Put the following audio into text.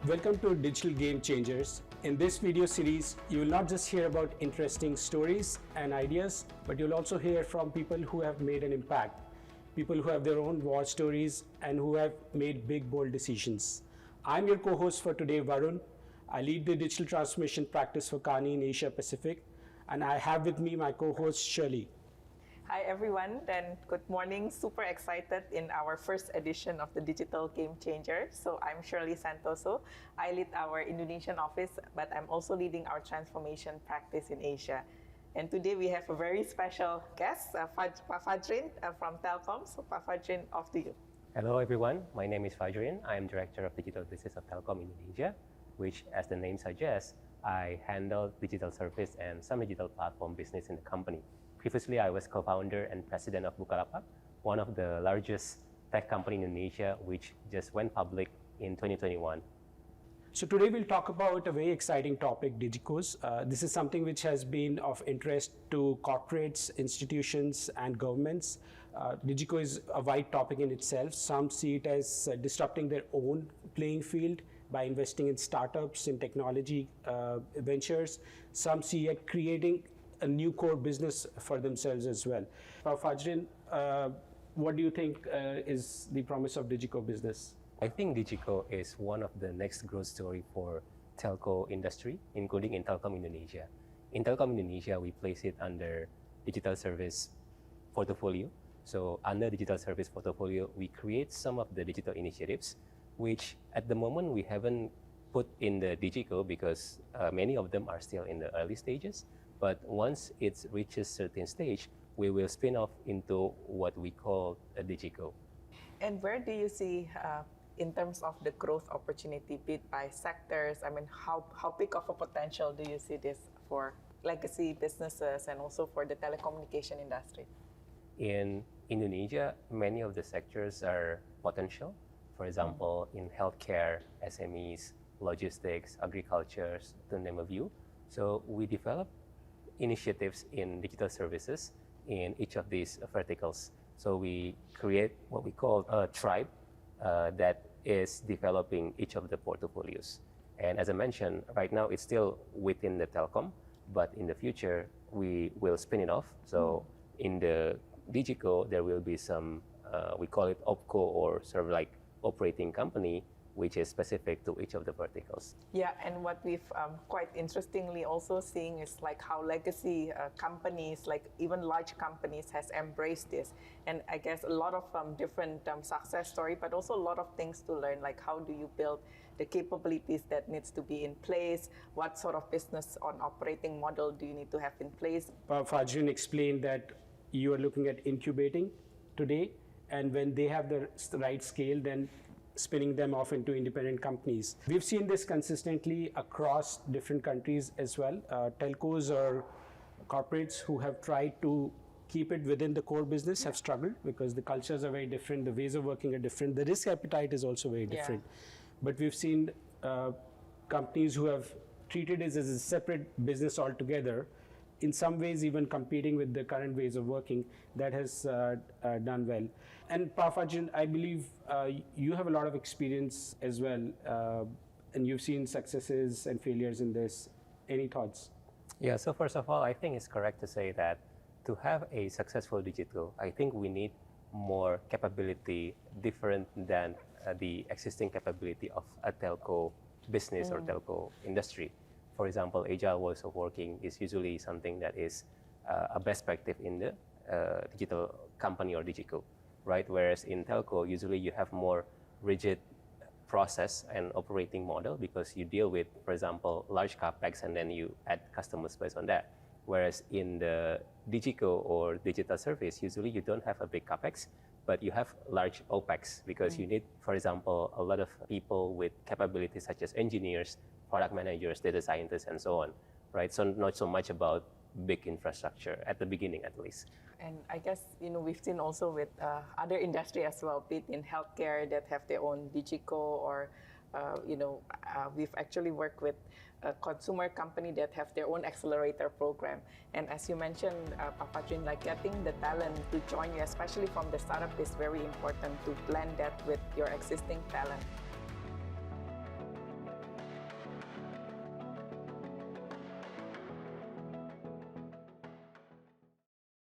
Welcome to Digital Game Changers. In this video series, you will not just hear about interesting stories and ideas, but you'll also hear from people who have made an impact, people who have their own war stories and who have made big, bold decisions. I'm your co-host for today, Varun. I lead the digital transformation practice for Kearney in Asia Pacific, and I have with me my co-host Shirley. Hi everyone, and good morning. Super excited in our first edition of the Digital Game Changer. So I'm Shirley Santoso. I lead our Indonesian office, but I'm also leading our transformation practice in Asia. And today we have a very special guest, Fajrin from Telkom. So Fajrin, off to you. Hello everyone, my name is Fajrin. I am Director of Digital Business of Telkom Indonesia, which, as the name suggests, I handle digital service and some digital platform business in the company. Previously, I was co-founder and president of Bukalapak, one of the largest tech company in Indonesia, which just went public in 2021. So today we'll talk about a very exciting topic, Digicos. This is something which has been of interest to corporates, institutions, and governments. Digico is a wide topic in itself. Some see it as disrupting their own playing field by investing in startups, in technology ventures. Some see it creating a new core business for themselves as well. Fajrin, what do you think is the promise of Digico business? I think Digico is one of the next growth story for telco industry, including in Telkom Indonesia. In Telkom Indonesia, we place it under digital service portfolio. So under digital service portfolio, we create some of the digital initiatives, which at the moment we haven't put in the Digico because many of them are still in the early stages. But once it reaches certain stage, we will spin off into what we call a Digico. And where do you see, in terms of the growth opportunity, be it by sectors? I mean, how big of a potential do you see this for legacy businesses and also for the telecommunication industry? In Indonesia, many of the sectors are potential. For example, in healthcare, SMEs, logistics, agriculture, to name a few. So we develop initiatives in digital services in each of these verticals. So we create what we call a tribe that is developing each of the portfolios. And as I mentioned, right now it's still within the telecom, but in the future we will spin it off. So in the Digico, there will be some, we call it OpCo, or sort of like operating company, which is specific to each of the verticals. Yeah, and what we've quite interestingly also seeing is like how legacy companies, like even large companies, has embraced this. And I guess a lot of different success story, but also a lot of things to learn, like how do you build the capabilities that needs to be in place, what sort of business on operating model do you need to have in place. Fajrin explained that you are looking at incubating today, and when they have the right scale, then spinning them off into independent companies. We've seen this consistently across different countries as well. Telcos or corporates who have tried to keep it within the core business have struggled because the cultures are very different, the ways of working are different, the risk appetite is also very different. But we've seen companies who have treated it as a separate business altogether, in some ways even competing with the current ways of working, that has done well. And Fajrin, I believe you have a lot of experience as well, and you've seen successes and failures in this. Any thoughts? Yeah, so first of all, I think it's correct to say that to have a successful digital, I think we need more capability different than the existing capability of a telco business or telco industry. For example, agile ways of working is usually something that is a best practice in the digital company or Digico, right? Whereas in telco, usually you have more rigid process and operating model because you deal with, for example, large capex and then you add customers based on that. Whereas in the Digico or digital service, usually you don't have a big capex, but you have large OPEX because you need, for example, a lot of people with capabilities such as engineers, product managers, data scientists, and so on, right? So not so much about big infrastructure at the beginning, at least. And I guess, we've seen also with other industry as well, be it in healthcare that have their own Digico, or, we've actually worked with a consumer company that have their own accelerator program. And as you mentioned, Fajrin, like getting the talent to join you, especially from the startup, is very important to blend that with your existing talent.